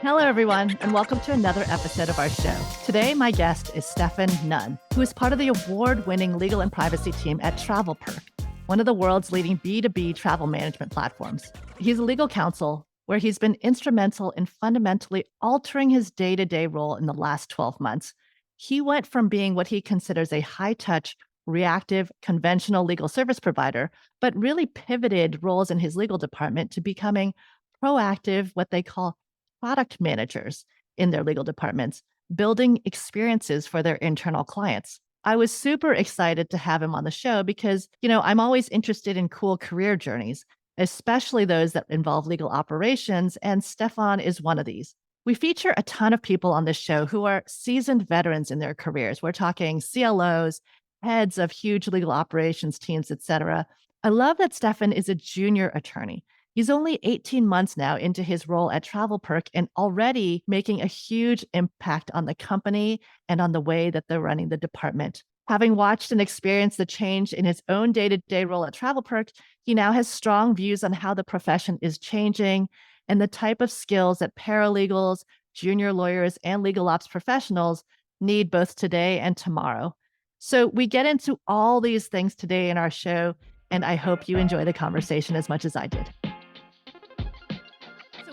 Hello, everyone, and welcome to another episode of our show. Today, my guest is Stefan Nunn, who is part of the award-winning legal and privacy team at TravelPerk, one of the world's leading B2B travel management platforms. He's a legal counsel where he's been instrumental in fundamentally altering his day-to-day role in the last 12 months. He went from being what he considers a high-touch, reactive, conventional legal service provider, but really pivoted roles in his legal department to becoming proactive, what they call product managers in their legal departments, building experiences for their internal clients. I was super excited to have him on the show because, I'm always interested in cool career journeys, especially those that involve legal operations, and Stefan is one of these. We feature a ton of people on this show who are seasoned veterans in their careers. We're talking CLOs, heads of huge legal operations teams, etc. I love that Stefan is a junior attorney. He's only 18 months now into his role at TravelPerk and already making a huge impact on the company and on the way that they're running the department. Having watched and experienced the change in his own day-to-day role at TravelPerk, he now has strong views on how the profession is changing and the type of skills that paralegals, junior lawyers, and legal ops professionals need both today and tomorrow. So we get into all these things today in our show, and I hope you enjoy the conversation as much as I did.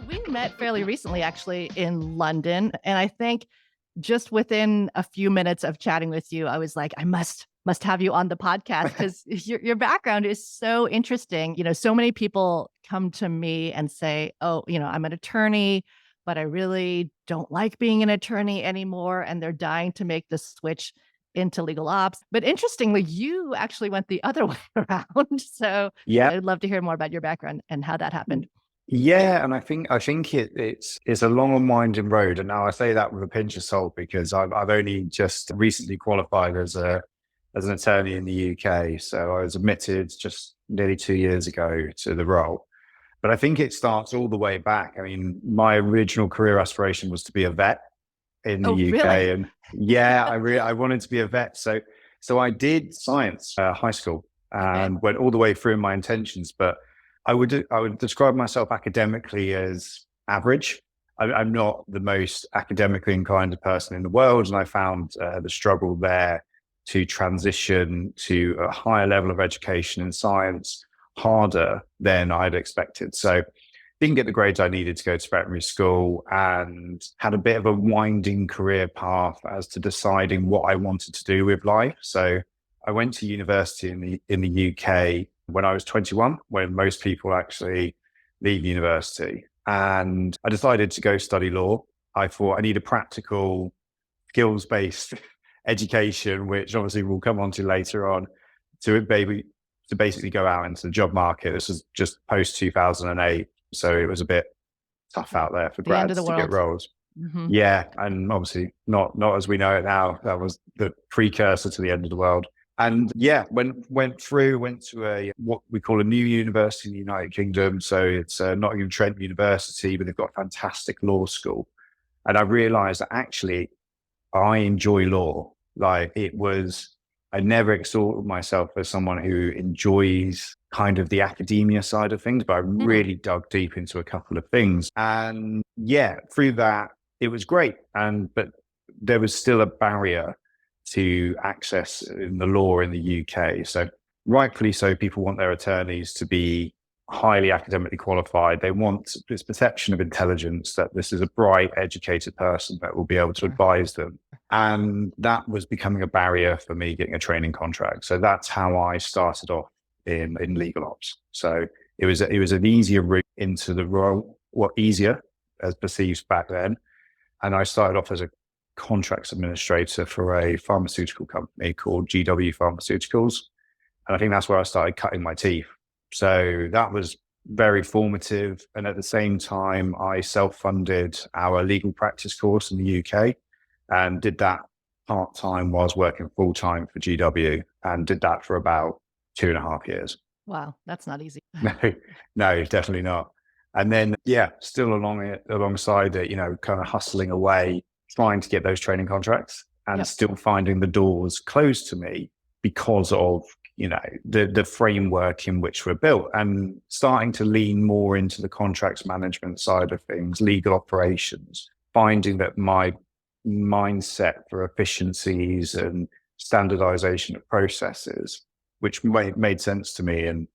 We met fairly recently, actually, in London. And I think just within a few minutes of chatting with you, I was like, I must have you on the podcast because your background is so interesting. So many people come to me and say, oh, I'm an attorney, but I really don't like being an attorney anymore. And they're dying to make the switch into legal ops. But interestingly, you actually went the other way around. So yeah, I'd love to hear more about your background and how that happened. Yeah, and I think it's a long and winding road, and now I say that with a pinch of salt because I've only just recently qualified as an attorney in the UK, so I was admitted just nearly 2 years ago to the role. But I think it starts all the way back. I mean, my original career aspiration was to be a vet in the UK, really? and I wanted to be a vet. So I did science high school and went all the way through my intentions, but I would describe myself academically as average. I'm not the most academically inclined person in the world, and I found the struggle there to transition to a higher level of education in science harder than I'd expected. So didn't get the grades I needed to go to veterinary school and had a bit of a winding career path as to deciding what I wanted to do with life. So I went to university in the UK when I was 21, when most people actually leave university. And I decided to go study law. I thought I need a practical, skills-based education, which obviously we'll come on to later on, to basically go out into the job market. This was just post-2008, so it was a bit tough out there for grads to get roles. Mm-hmm. Yeah, and obviously not as we know it now. That was the precursor to the end of the world. And went to a what we call a new university in the United Kingdom. So it's Nottingham-Trent University, but they've got a fantastic law school. And I realized that actually I enjoy law. I never exalted myself as someone who enjoys kind of the academia side of things, but I really dug deep into a couple of things. And through that, it was great. But there was still a barrier to access in the law in the UK. So rightfully so, people want their attorneys to be highly academically qualified. They want this perception of intelligence, that this is a bright, educated person that will be able to advise them. And that was becoming a barrier for me getting a training contract. So that's how I started off in legal ops. So it was an easier route into the role, easier as perceived back then. And I started off as a contracts administrator for a pharmaceutical company called GW Pharmaceuticals. And I think that's where I started cutting my teeth. So that was very formative. And at the same time, I self-funded our legal practice course in the UK and did that part-time whilst working full-time for GW, and did that for about 2.5 years. Wow, that's not easy. No, definitely not. And then, still alongside it, kind of hustling away, trying to get those training contracts and still finding the doors closed to me because of, the framework in which we're built, and starting to lean more into the contracts management side of things, legal operations, finding that my mindset for efficiencies and standardization of processes, which made sense to me, and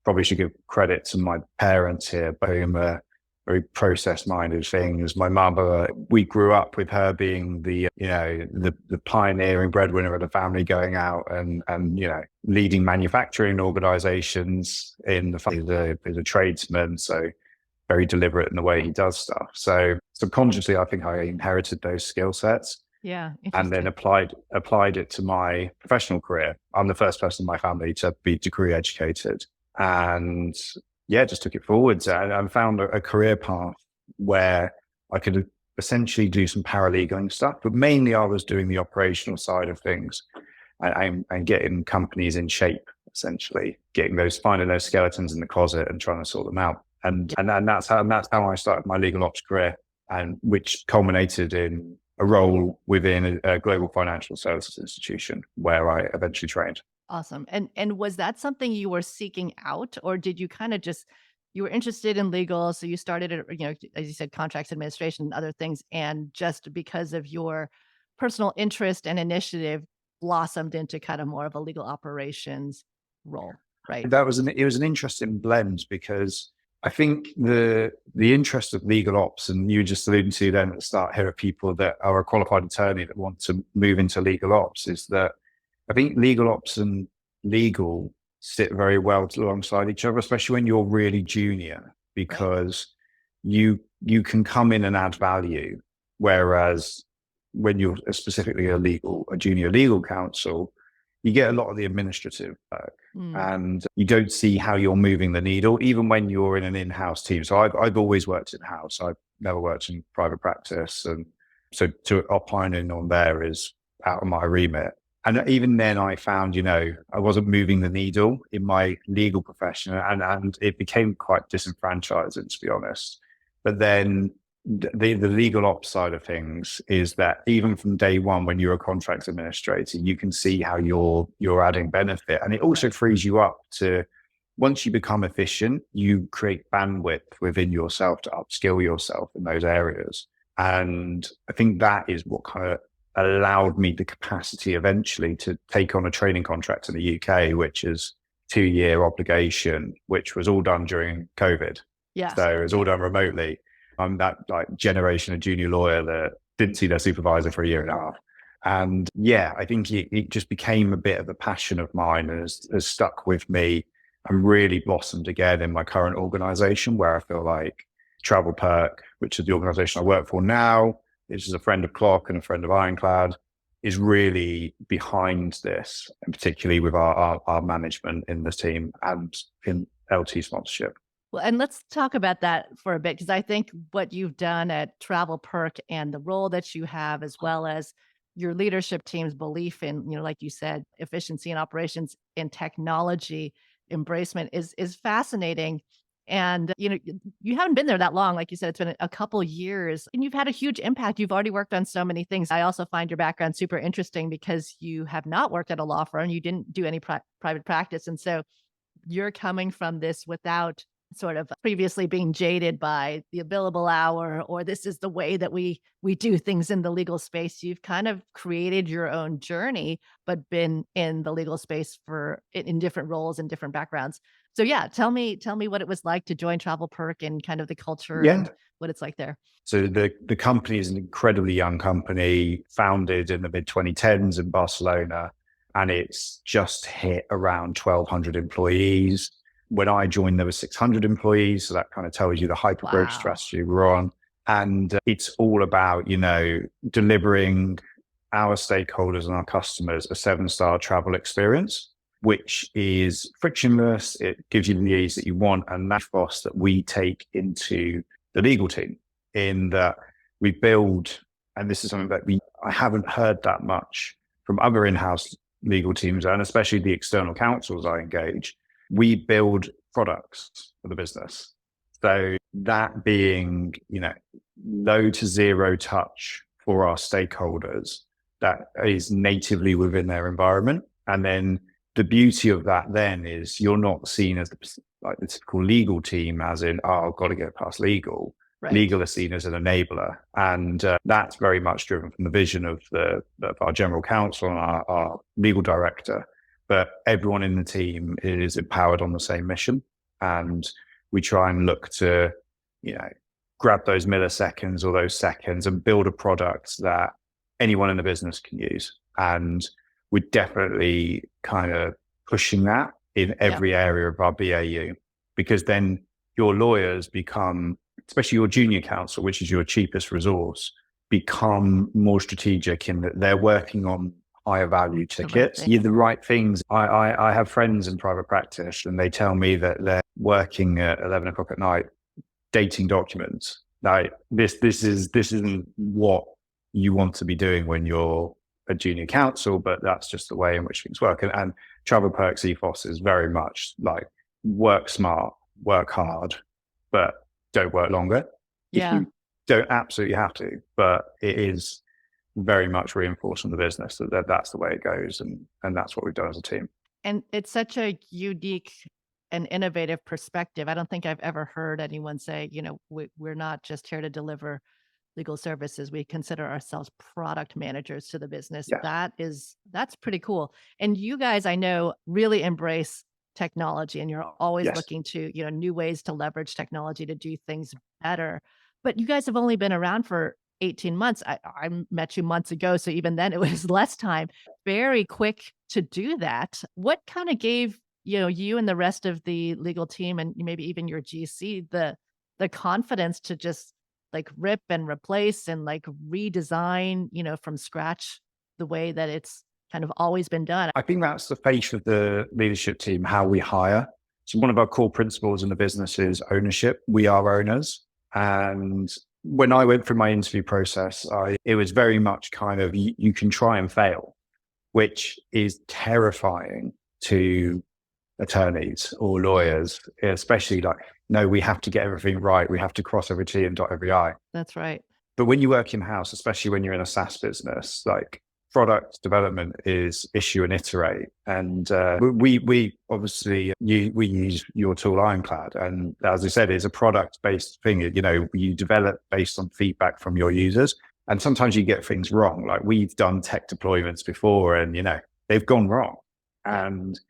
probably should give credit to my parents here, whom are very process-minded things. My mother, we grew up with her being the pioneering breadwinner of the family, going out and leading manufacturing organizations in the family as a tradesman. So very deliberate in the way he does stuff. So subconsciously, I think I inherited those skill sets. Yeah. And then applied it to my professional career. I'm the first person in my family to be degree educated. And just took it forwards and found a career path where I could essentially do some paralegaling stuff, but mainly I was doing the operational side of things and getting companies in shape, essentially finding those skeletons in the closet and trying to sort them out. And that's how I started my legal ops career, and which culminated in a role within a global financial services institution where I eventually trained. Awesome. And was that something you were seeking out, or did you kind of you were interested in legal, so you started, as you said, contracts administration and other things, and just because of your personal interest and initiative blossomed into kind of more of a legal operations role, right? It was an interesting blend, because I think the interest of legal ops, and you just alluded to then at the start here, are people that are a qualified attorney that want to move into legal ops, is that I think legal ops and legal sit very well alongside each other, especially when you're really junior, because you can come in and add value. Whereas when you're specifically a junior legal counsel, you get a lot of the administrative work and you don't see how you're moving the needle, even when you're in an in-house team. So I've always worked in-house. I've never worked in private practice. And so to opining on there is out of my remit. And even then I found, I wasn't moving the needle in my legal profession, and it became quite disenfranchising, to be honest. But then the legal ops side of things is that even from day one, when you're a contracts administrator, you can see how you're adding benefit. And it also frees you up to, once you become efficient, you create bandwidth within yourself to upskill yourself in those areas. And I think that is what kind of allowed me the capacity eventually to take on a training contract in the UK, which is 2-year obligation, which was all done during COVID. Yeah. So it was all done remotely. I'm that generation of junior lawyer that didn't see their supervisor for a year and a half. And I think it just became a bit of a passion of mine, and has stuck with me and really blossomed again in my current organization, where I feel like TravelPerk, which is the organization I work for now, which is a friend of Clock and a friend of Ironclad, is really behind this, and particularly with our management in the team and in LT sponsorship. Well, and let's talk about that for a bit, because I think what you've done at TravelPerk and the role that you have, as well as your leadership team's belief in, like you said, efficiency and operations and technology embracement is fascinating. And, you haven't been there that long. Like you said, it's been a couple years, and you've had a huge impact. You've already worked on so many things. I also find your background super interesting, because you have not worked at a law firm. You didn't do any private practice. And so you're coming from this without sort of previously being jaded by the billable hour, or this is the way that we do things in the legal space. You've kind of created your own journey, but been in the legal space in different roles and different backgrounds. So tell me what it was like to join TravelPerk, and kind of the culture and what it's like there. So the company is an incredibly young company, founded in the mid 2010s in Barcelona, and it's just hit around 1,200 employees. When I joined, there were 600 employees. So that kind of tells you the hyper-growth strategy we're on. And it's all about, delivering our stakeholders and our customers a 7-star travel experience, which is frictionless. It gives you the ease that you want. And that ethos that we take into the legal team, in that we build, and this is something that I haven't heard that much from other in-house legal teams, and especially the external counsels I engage. We build products for the business. So that being, low to zero touch for our stakeholders, that is natively within their environment. And then the beauty of that then is you're not seen as like the typical legal team, as in, oh, I've got to get past legal. Right. Legal is seen as an enabler. And that's very much driven from the vision of our general counsel and our legal director. But everyone in the team is empowered on the same mission. And we try and look to, grab those milliseconds or those seconds and build a product that anyone in the business can use. And we're definitely kind of pushing that in every area of our BAU, because then your lawyers become, especially your junior counsel, which is your cheapest resource, become more strategic in that they're working on higher value tickets. You're the right things. I have friends in private practice and they tell me that they're working at 11 o'clock at night, dating documents. Like this isn't what you want to be doing when you're a junior counsel, but that's just the way in which things work. And TravelPerk's ethos is very much like work smart, work hard, but don't work longer. Yeah. You don't absolutely have to, but it is very much reinforcing the business that's the way it goes. And that's what we've done as a team. And it's such a unique and innovative perspective. I don't think I've ever heard anyone say, we're not just here to deliver legal services. We consider ourselves product managers to the business. Yeah. That's pretty cool. And you guys, I know, really embrace technology, and you're always looking to, new ways to leverage technology to do things better. But you guys have only been around for 18 months. I met you months ago, so even then it was less time. Very quick to do that. What kind of gave, you and the rest of the legal team and maybe even your GC the confidence to just like rip and replace and like redesign, from scratch the way that it's kind of always been done? I think that's the face of the leadership team, how we hire. So one of our core principles in the business is ownership. We are owners. And when I went through my interview process, it was very much kind of, you can try and fail, which is terrifying to attorneys or lawyers, especially like, no, we have to get everything right. We have to cross every T and dot every I. That's right. But when you work in-house, especially when you're in a SaaS business, like product development is issue and iterate. And we obviously, we use your tool Ironclad. And as I said, it's a product-based thing. You develop based on feedback from your users. And sometimes you get things wrong. Like we've done tech deployments before and, they've gone wrong. And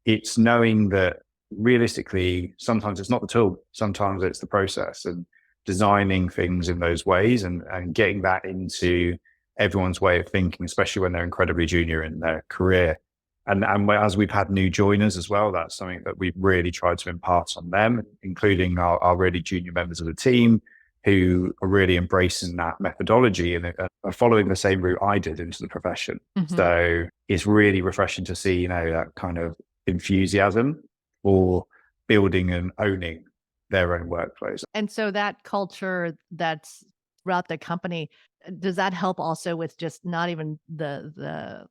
it's knowing that realistically, sometimes it's not the tool, sometimes it's the process, and designing things in those ways and getting that into everyone's way of thinking, especially when they're incredibly junior in their career. And as we've had new joiners as well, that's something that we've really tried to impart on them, including our really junior members of the team who are really embracing that methodology and are following the same route I did into the profession. Mm-hmm. So it's really refreshing to see, that kind of enthusiasm for building and owning their own workflows. And so that culture that's throughout the company, does that help also with just not even the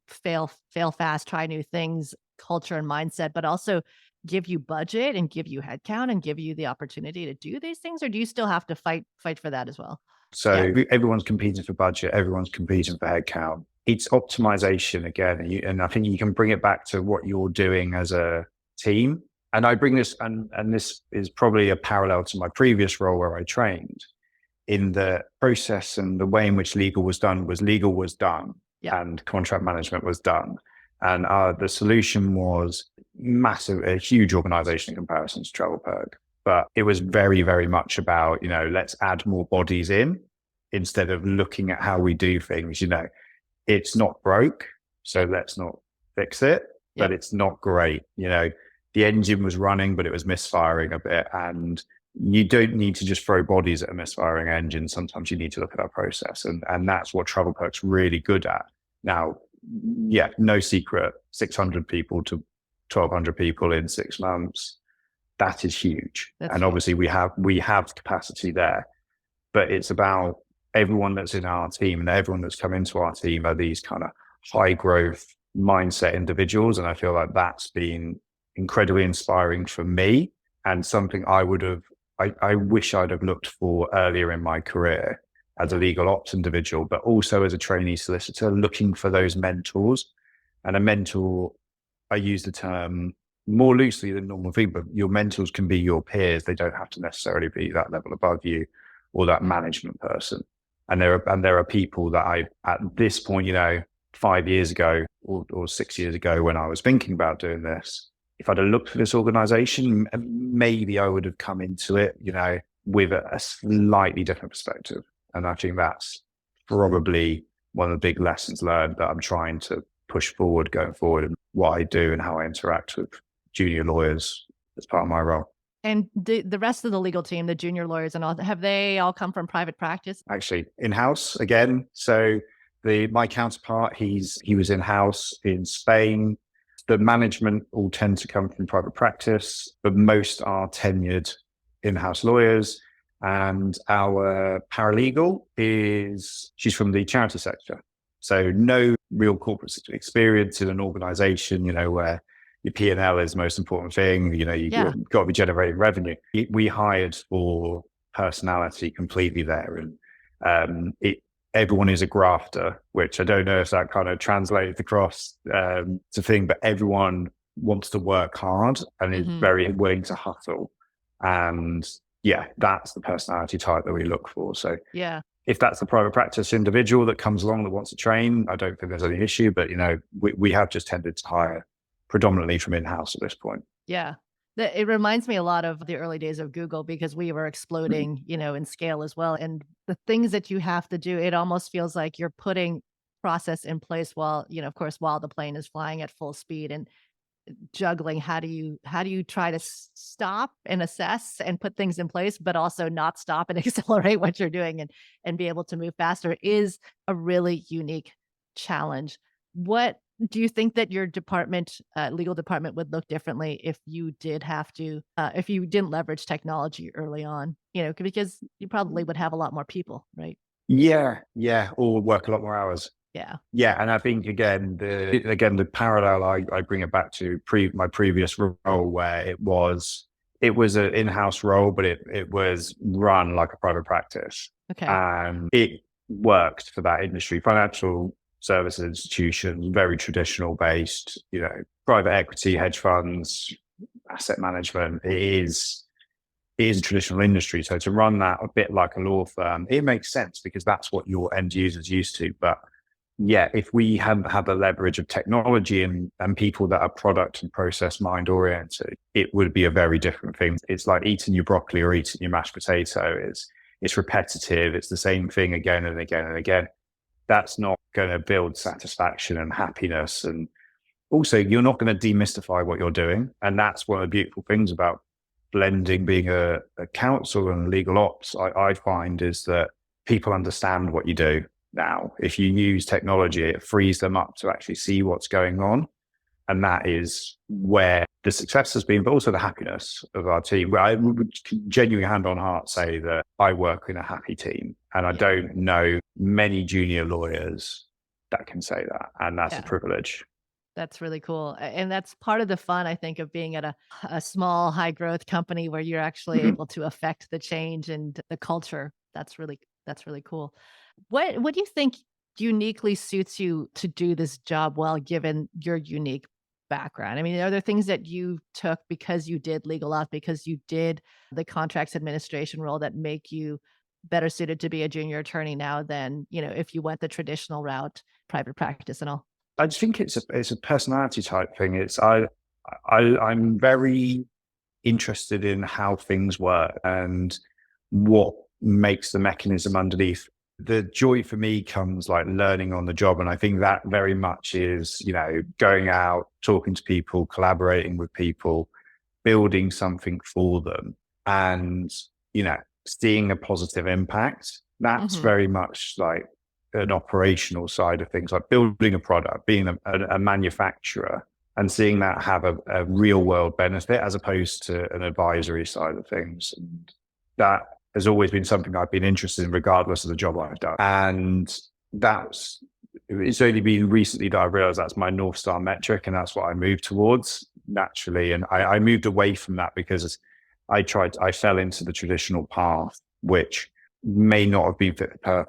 fail fast, try new things, culture and mindset, but also give you budget and give you headcount and give you the opportunity to do these things? Or do you still have to fight for that as well? So everyone's competing for budget, everyone's competing for headcount. It's optimization again. And I think you can bring it back to what you're doing as a team. And I bring this, and this is probably a parallel to my previous role where I trained, in the process and the way in which legal was done and contract management was done. And the solution was massive, a huge organization in comparison to TravelPerk. But it was very, very much about, let's add more bodies in instead of looking at how we do things. It's not broke, so let's not fix it, but it's not great. The engine was running, but it was misfiring a bit. And you don't need to just throw bodies at a misfiring engine. Sometimes you need to look at our process. And that's what TravelPerk's really good at. Now, no secret, 600 people to 1,200 people in 6 months. That is huge. And obviously we have capacity there, but it's about everyone that's in our team and everyone that's come into our team are these kind of high growth mindset individuals. And I feel like that's been incredibly inspiring for me and something I wish I'd have looked for earlier in my career as a legal ops individual, but also as a trainee solicitor, looking for those mentors. And a mentor I use the term more loosely than normal people. Your mentors can be your peers. They don't have to necessarily be that level above you or that management person. And there are people that I, at this point, 5 years ago or 6 years ago, when I was thinking about doing this, if I'd have looked for this organization, maybe I would have come into it, with a slightly different perspective. And I think that's probably one of the big lessons learned that I'm trying to push forward going forward, and what I do and how I interact with junior lawyers as part of my role. And the rest of the legal team, the junior lawyers and all, have they all come from private practice? Actually, in-house again. So my counterpart, he was in-house in Spain. The management all tend to come from private practice, but most are tenured in-house lawyers. And our paralegal she's from the charity sector. So no real corporate experience in an organization, where your P&L is the most important thing. You've got to be generating revenue. We hired for personality completely there. And everyone is a grafter, which I don't know if that kind of translates across to thing, but everyone wants to work hard and is very willing to hustle. And yeah, that's the personality type that we look for. So if that's the private practice individual that comes along that wants to train, I don't think there's any issue, but we have just tended to hire predominantly from in-house at this point. Yeah. It reminds me a lot of the early days of Google, because we were exploding, in scale as well. And the things that you have to do, it almost feels like you're putting process in place while, of course, while the plane is flying at full speed, and juggling how do you try to stop and assess and put things in place, but also not stop and accelerate what you're doing and be able to move faster is a really unique challenge. What do you think that your department, legal department, would look differently if you did have to, if you didn't leverage technology early on? Because you probably would have a lot more people, right? Yeah, or work a lot more hours. Yeah, and I think the parallel I bring it back to my previous role, where it was an in-house role, but it was run like a private practice. Okay. And it worked for that industry. Financial services institutions, very traditional based, private equity, hedge funds, asset management. It is a traditional industry. So to run that a bit like a law firm, it makes sense because that's what your end users used to. But yeah, if we hadn't had the leverage of technology and people that are product and process mind oriented, it would be a very different thing. It's like eating your broccoli or eating your mashed potato. It's repetitive. It's the same thing again and again and again. That's not going to build satisfaction and happiness. And also, you're not going to demystify what you're doing. And that's one of the beautiful things about blending being a counsel and legal ops, I find, is that people understand what you do now. If you use technology, it frees them up to actually see what's going on. And that is where the success has been, but also the happiness of our team. I would genuinely hand on heart say that I work in a happy team, and I don't know many junior lawyers that can say that. And that's a privilege. That's really cool. And that's part of the fun, I think, of being at a small, high growth company where you're actually able to affect the change and the culture. That's really cool. What do you think uniquely suits you to do this job well, given your unique background? I mean, are there things that you took because you did legal ops, because you did the contracts administration role, that make you better suited to be a junior attorney now than, if you went the traditional route, private practice and all? I just think it's a personality type thing. I'm very interested in how things work and what makes the mechanism underneath. The joy for me comes like learning on the job. And I think that very much is, going out, talking to people, collaborating with people, building something for them and, seeing a positive impact. That's very much like an operational side of things, like building a product, being a manufacturer and seeing that have a real world benefit as opposed to an advisory side of things. And that has always been something I've been interested in regardless of the job I've done. And it's only been recently that I realized that's my North Star metric, and that's what I moved towards naturally. And I moved away from that because I fell into the traditional path, which may not have been fit for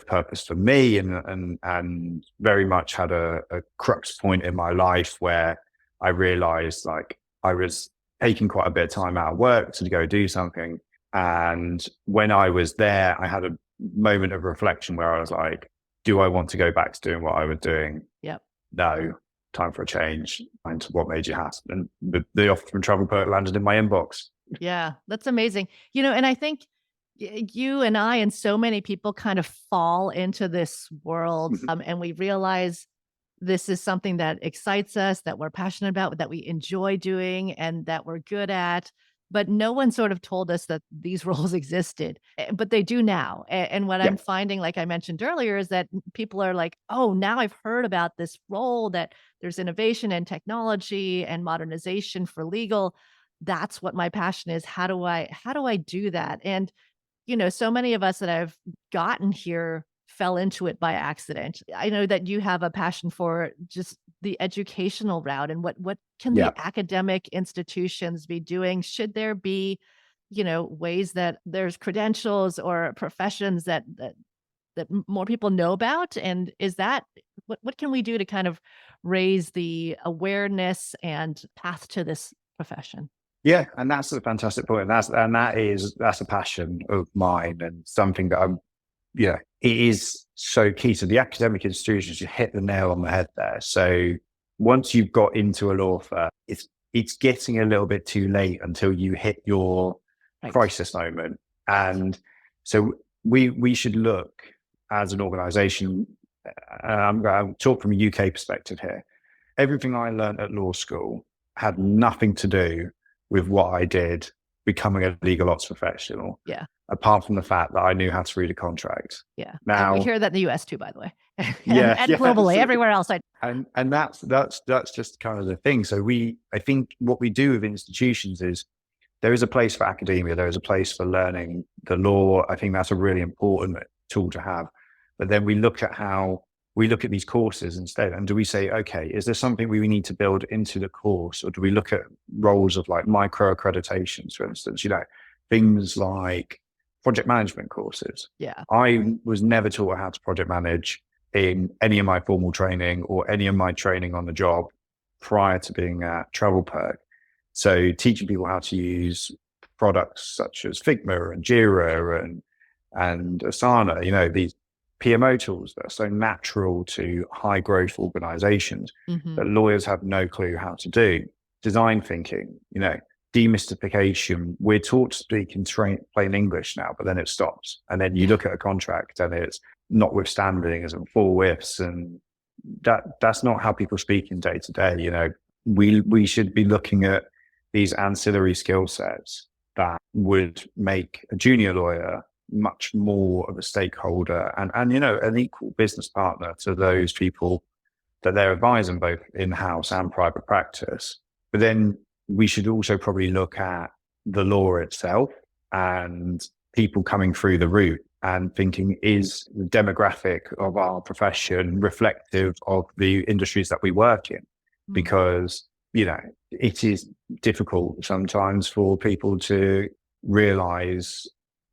purpose for me, and very much had a crux point in my life where I realized like I was taking quite a bit of time out of work to go do something. And when I was there, I had a moment of reflection where I was like, do I want to go back to doing what I was doing? Yep. No, time for a change. And what made you happy? And the offer from TravelPerk landed in my inbox. Yeah, that's amazing. And I think you and I and so many people kind of fall into this world, and we realize this is something that excites us, that we're passionate about, that we enjoy doing, and that we're good at. But no one sort of told us that these roles existed, but they do now. And what Yeah, I'm finding, like I mentioned earlier, is that people are like, oh, now I've heard about this role, that there's innovation and technology and modernization for legal. That's what my passion is. How do I do that? And so many of us that have gotten here fell into it by accident. I know that you have a passion for just the educational route, and what can the yeah. academic institutions be doing? Should there be, ways that there's credentials or professions that more people know about? And is that what can we do to kind of raise the awareness and path to this profession? Yeah, and that's a fantastic point. That's a passion of mine and something that it is so key to the academic institutions. You hit the nail on the head there. So once you've got into a law firm, it's getting a little bit too late until you hit your Right. crisis moment. And so we should look as an organization, I'm going to talk from a UK perspective here. Everything I learned at law school had nothing to do with what I did becoming a legal ops professional, Yeah. apart from the fact that I knew how to read a contract. Yeah. And we Now, hear that in the US too, by the way. and, yeah, and yeah, globally, so, everywhere else. and that's just kind of the thing. So I think what we do with institutions is there is a place for academia, there is a place for learning the law. I think that's a really important tool to have. But then we look at these courses instead, and do we say, okay, is there something we need to build into the course, or do we look at roles of like micro accreditations, for instance, things like project management courses. Yeah. I was never taught how to project manage in any of my formal training or any of my training on the job prior to being at TravelPerk. So teaching people how to use products such as Figma and Jira and Asana, these PMO tools that are so natural to high growth organizations that lawyers have no clue how to do. Design thinking, demystification. We're taught to speak in plain English now, but then it stops. And then you look at a contract and it's notwithstanding as in full ifs, and that's not how people speak in day to day. We should be looking at these ancillary skill sets that would make a junior lawyer much more of a stakeholder and an equal business partner to those people that they're advising, both in-house and private practice. But then we should also probably look at the law itself and people coming through the route and thinking, is the demographic of our profession reflective of the industries that we work in? Because, it is difficult sometimes for people to realize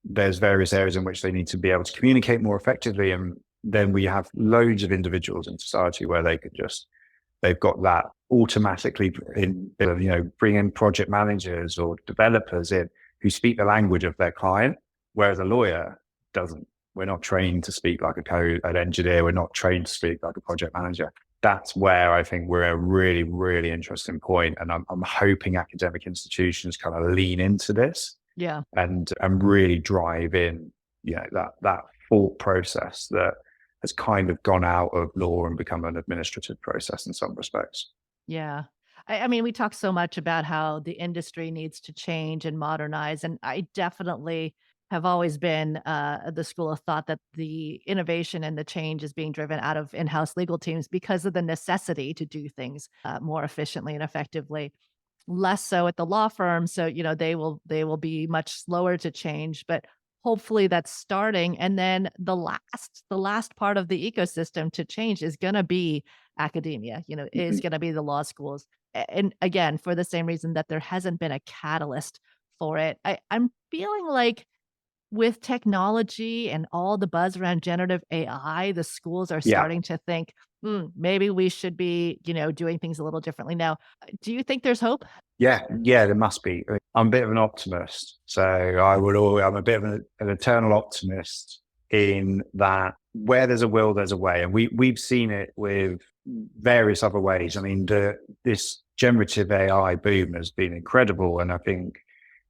there's various areas in which they need to be able to communicate more effectively. And then we have loads of individuals in society where they've got that automatically bring in project managers or developers in who speak the language of their client, whereas a lawyer doesn't. We're not trained to speak like an engineer. We're not trained to speak like a project manager. That's where I think we're a really, really interesting point. And I'm hoping academic institutions kind of lean into this. Yeah. And really drive in, that thought process that has kind of gone out of law and become an administrative process in some respects. Yeah. I mean, we talk so much about how the industry needs to change and modernize. And I definitely have always been the school of thought that the innovation and the change is being driven out of in-house legal teams because of the necessity to do things more efficiently and effectively. Less so at the law firm. So, they will be much slower to change, but hopefully that's starting. And then the last part of the ecosystem to change is going to be academia, is going to be the law schools. And again, for the same reason that there hasn't been a catalyst for it. I'm feeling like with technology and all the buzz around generative AI, the schools are Yeah. starting to think, maybe we should be, doing things a little differently now. Do you think there's hope? Yeah, there must be. I'm a bit of an optimist. So I'm a bit of an eternal optimist in that where there's a will, there's a way. And we've seen it with various other ways. I mean, this generative AI boom has been incredible. And I think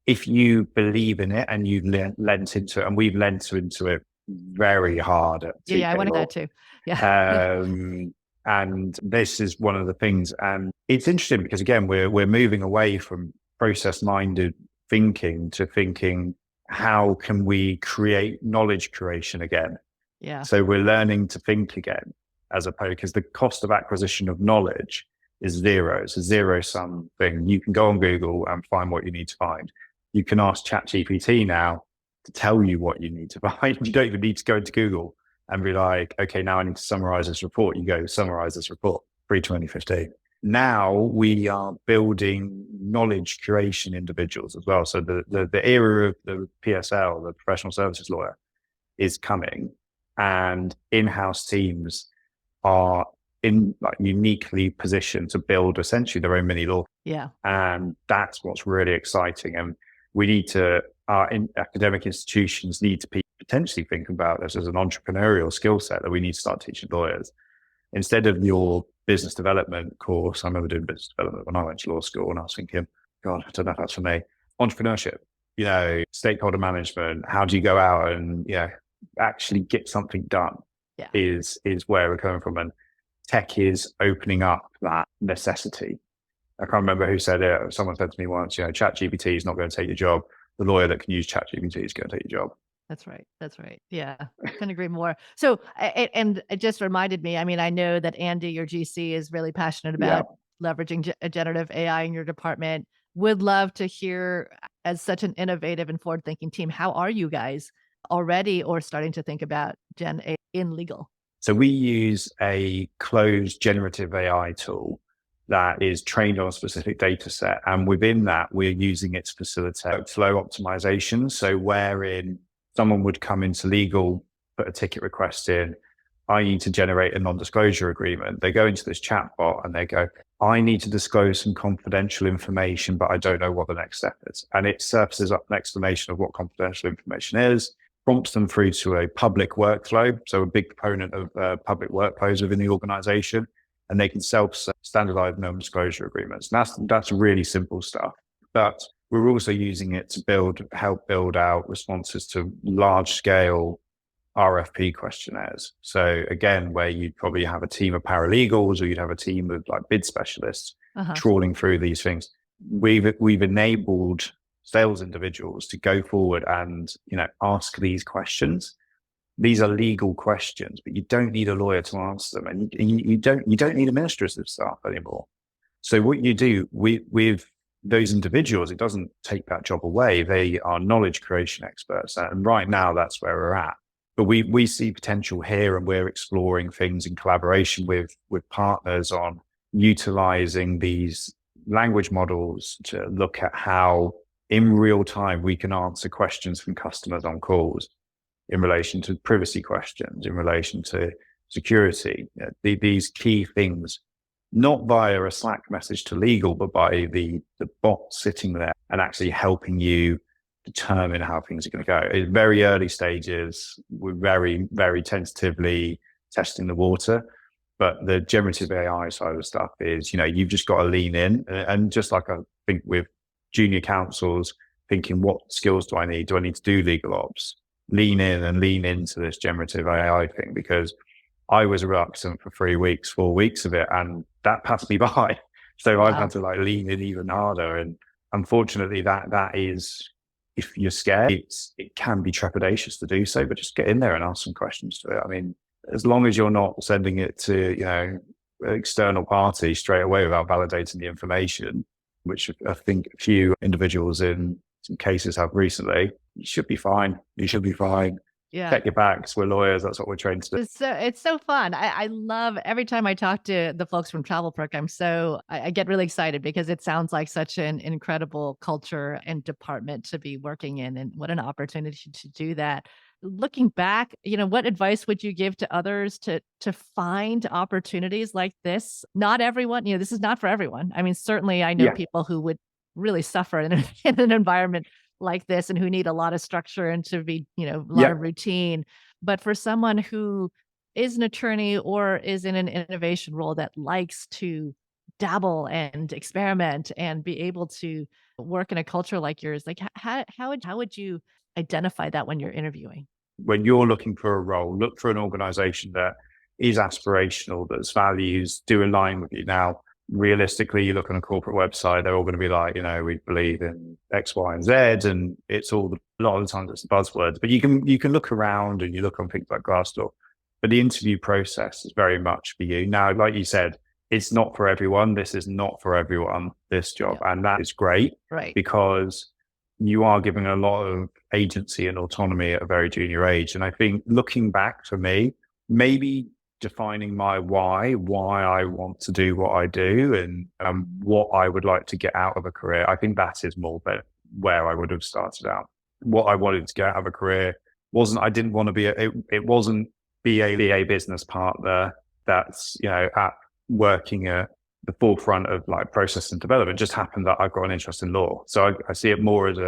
if you believe in it and you've lent into it, and we've lent into it very hard at Yeah, I TK wanted Law. that too. Yeah. And this is one of the things, and it's interesting because again, we're moving away from process-minded thinking to thinking, how can we create knowledge creation again? Yeah. So we're learning to think again, as opposed, because the cost of acquisition of knowledge is zero. It's a zero-sum thing. You can go on Google and find what you need to find. You can ask ChatGPT now to tell you what you need to find. You don't even need to go into Google and be like, okay, now I need to summarize this report. You go summarize this report, pre-2015. Now we are building knowledge creation individuals as well. So the era of the PSL, the professional services lawyer, is coming, and in-house teams are uniquely positioned to build essentially their own mini law. Yeah. And that's what's really exciting. And we need to, academic institutions need to potentially think about this as an entrepreneurial skill set that we need to start teaching lawyers. Instead of your business development course, I remember doing business development when I went to law school, and I was thinking, God, I don't know if that's for me. Entrepreneurship, stakeholder management, how do you go out and, actually get something done is where we're coming from. And tech is opening up that necessity. I can't remember who said it. Someone said to me once, ChatGPT is not going to take your job. The lawyer that can use ChatGPT is going to take your job. That's right. That's right. Yeah, couldn't agree more. So, and it just reminded me, I mean, I know that Andy, your GC, is really passionate about leveraging generative AI in your department. Would love to hear, as such an innovative and forward-thinking team, how are you guys already or starting to think about Gen AI in legal? So we use a closed generative AI tool that is trained on a specific data set. And within that, we're using it to facilitate flow optimization. So wherein someone would come into legal, put a ticket request in, I need to generate a non-disclosure agreement. They go into this chatbot and they go, I need to disclose some confidential information, but I don't know what the next step is. And it surfaces up an explanation of what confidential information is, prompts them through to a public workflow. So a big proponent of public workflows within the organization, and they can self-standardize non-disclosure agreements. And that's really simple stuff. But we're also using it to help build out responses to large-scale RFP questionnaires. So again, where you'd probably have a team of paralegals, or you'd have a team of bid specialists trawling through these things. We've enabled sales individuals to go forward and ask these questions. These are legal questions, but you don't need a lawyer to answer them, and you don't need administrative staff anymore. So what you do with those individuals, it doesn't take that job away. They are knowledge creation experts, and right now that's where we're at. But we see potential here, and we're exploring things in collaboration with partners on utilizing these language models to look at how in real time we can answer questions from customers on calls in relation to privacy questions, in relation to security, these key things, not via a Slack message to legal, but by the bot sitting there and actually helping you determine how things are going to go. In very early stages, we're very, very tentatively testing the water. But the generative AI side of stuff is, you've just got to lean in. And just like I think with junior counsels, thinking, what skills do I need? Do I need to do legal ops? Lean in and lean into this generative AI thing, because I was reluctant for 3 weeks, 4 weeks of it, and that passed me by. So I've had to lean in even harder. And unfortunately, that is, if you're scared, it can be trepidatious to do so, but just get in there and ask some questions to it. I mean, as long as you're not sending it to, an external party straight away without validating the information, which I think a few individuals in some cases have recently, you should be fine. You should be fine. Yeah. Check your backs. We're lawyers. That's what we're trained to do. It's so fun. I love every time I talk to the folks from TravelPerk. I get really excited because it sounds like such an incredible culture and department to be working in, and what an opportunity to do that. looking back, what advice would you give to others to find opportunities like this? Not everyone, this is not for everyone. I mean, certainly I know Yeah. people who would really suffer in an environment like this and who need a lot of structure and to be, a lot Yeah. of routine. But for someone who is an attorney or is in an innovation role that likes to dabble and experiment and be able to work in a culture like yours, like how would you identify that when you're interviewing? When you're looking for a role, look for an organization that is aspirational, that's values do align with you. Now, realistically, you look on a corporate website, they're all going to be like, we believe in X, Y, and Z, and it's a lot of the times it's the buzzwords. But you can look around and you look on things like Glassdoor. But the interview process is very much for you. Now, like you said, it's not for everyone. This is not for everyone, this job. Yeah. And that is great, Right. because you are given a lot of agency and autonomy at a very junior age. And I think looking back for me, maybe defining my why I want to do what I do, and what I would like to get out of a career. I think that is more where I would have started out. What I wanted to get out of a career I didn't want to be, it wasn't be a business partner that's, at working at the forefront of like process and development. It just happened that I've got an interest in law. So I see it more as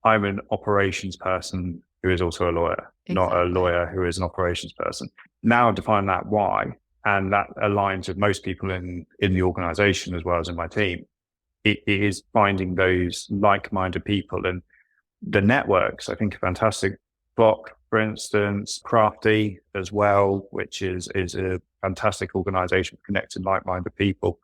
I'm an operations person who is also a lawyer, not a Exactly. lawyer who is an operations person. Now I define that why, and that aligns with most people in the organization as well as in my team. It is finding those like-minded people, and the networks, I think, are fantastic. Block, for instance, Crafty as well, which is a fantastic organization for connecting like-minded people.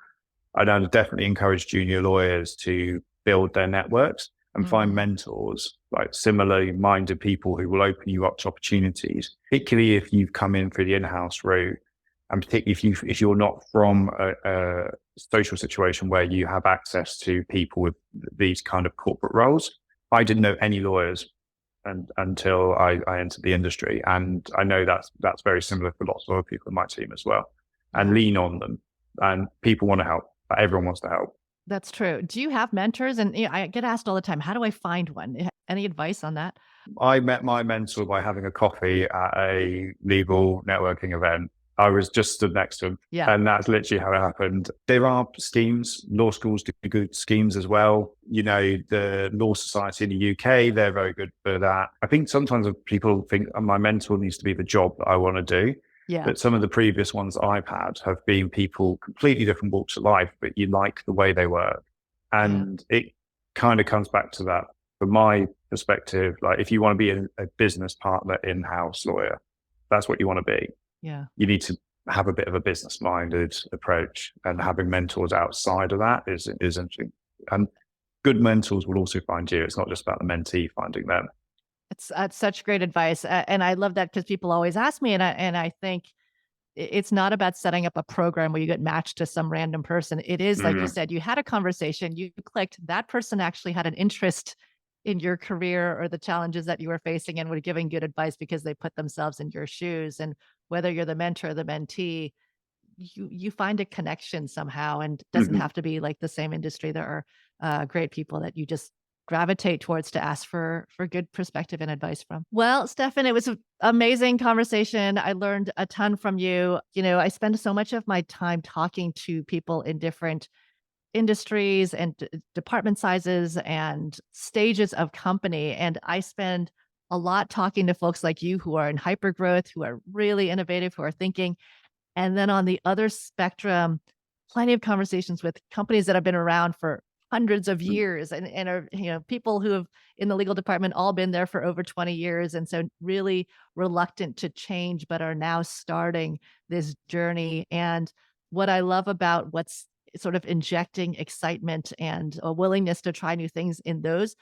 I'd definitely encourage junior lawyers to build their networks and find mentors, like similarly minded people who will open you up to opportunities, particularly if you've come in through the in-house route, and particularly if you're not from a social situation where you have access to people with these kind of corporate roles. I didn't know any lawyers until I entered the industry. And I know that's very similar for lots of other people in my team as well. And lean on them. And people want to help. Everyone wants to help. That's true. Do you have mentors? And I get asked all the time, how do I find one? Any advice on that? I met my mentor by having a coffee at a legal networking event. I was just stood next to him. Yeah. And that's literally how it happened. There are schemes, law schools do good schemes as well. The Law Society in the UK, they're very good for that. I think sometimes people think my mentor needs to be the job that I want to do. Yeah. But some of the previous ones I've had have been people completely different walks of life, but you like the way they work. And it kind of comes back to that. From my perspective, like if you want to be a business partner in-house lawyer, that's what you want to be. Yeah. You need to have a bit of a business-minded approach, and having mentors outside of that is interesting. And good mentors will also find you. It's not just about the mentee finding them. It's such great advice. And I love that because people always ask me, and I think it's not about setting up a program where you get matched to some random person. It is, like you said, you had a conversation, you clicked, that person actually had an interest in your career or the challenges that you were facing and were giving good advice because they put themselves in your shoes. And whether you're the mentor or the mentee, you find a connection somehow, and it doesn't have to be like the same industry. There are great people that you just gravitate towards to ask for good perspective and advice from. Well, Stefan, it was an amazing conversation. I learned a ton from you. I spend so much of my time talking to people in different industries and department sizes and stages of company. And I spend a lot talking to folks like you who are in hypergrowth, who are really innovative, who are thinking. And then on the other spectrum, plenty of conversations with companies that have been around for hundreds of years and are, people who have in the legal department all been there for over 20 years. And so really reluctant to change, but are now starting this journey. And what I love about what's sort of injecting excitement and a willingness to try new things in those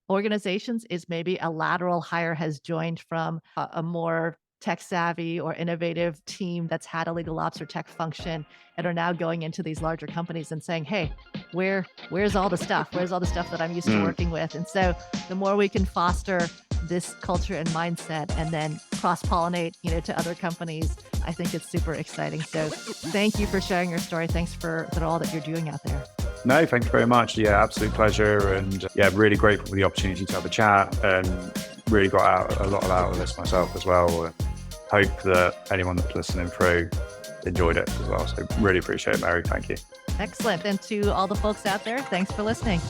organizations is maybe a lateral hire has joined from a more tech savvy or innovative team that's had a legal ops or tech function and are now going into these larger companies and saying, hey, where's all the stuff? Where's all the stuff that I'm used to working with? And so the more we can foster this culture and mindset and then cross-pollinate, to other companies, I think it's super exciting. So thank you for sharing your story. Thanks for all that you're doing out there. No, thank you very much. Yeah, absolute pleasure. And really grateful for the opportunity to have a chat. And really got a lot out of this myself as well. And hope that anyone that's listening through enjoyed it as well. So really appreciate it, Mary. Thank you. Excellent. And to all the folks out there, thanks for listening.